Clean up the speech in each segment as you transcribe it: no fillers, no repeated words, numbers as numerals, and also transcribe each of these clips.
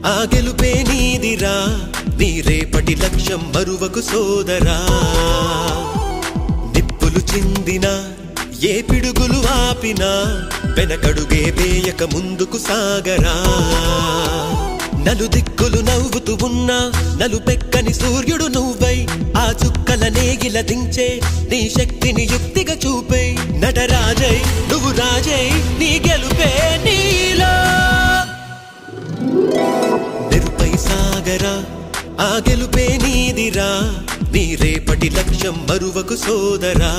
ఆ గెలుపే నీదిరా నీ రేపటి లక్ష్యం మరువకు సోదరా నిప్పులు చిందినా ఏ పిడుగులు ఆపినా వెనకడుగే వేయక ముందుకు సాగరా నలుదిక్కులు నవ్వుతూ ఉన్నా నలుపెక్కని సూర్యుడు నువ్వై ఆ చుక్కల నేగిల దించే నీ శక్తిని యుక్తిగా చూపై నటరాజై నువ్వు రాజై నీ గెలుపే నీలో నిరుపై సాగరా ఆ గెలుపే నీదిరా నీ రేపటి లక్ష్యం మరువకు సోదరా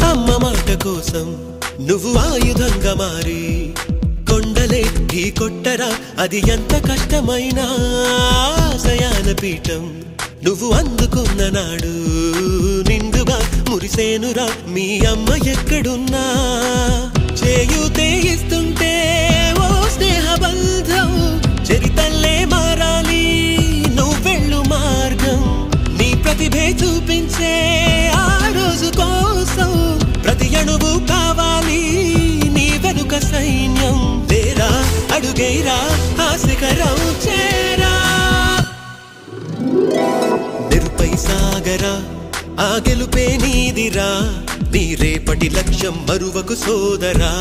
అమ్మ మాట కోసం నువ్వు ఆయుధంగా మారి కొండలే ఢీ కొట్టరా అది ఎంత కష్టమైనా ఆశయాల పీఠం నువ్వు అందుకున్న నాడు నిండుగా మురిసేనురా మీ అమ్మ ఎక్కడున్నా చేయూతే ఇస్తుంటే ఓ స్నేహ బంధం చరితల్లే మారాలి నువ్వెళ్ళు మార్గం నీ ప్రతిభే చూపించే ఆ రోజు కోసం ప్రతి అణువు కావాలి నీ వెనుక సైన్యం లేరా అడుగేరా ఆ శిఖరం చేరా నిరుపై సాగరా ఆ గెలుపే నీదిరా నీ రేపటి లక్ష్యం మరువకు సోదరా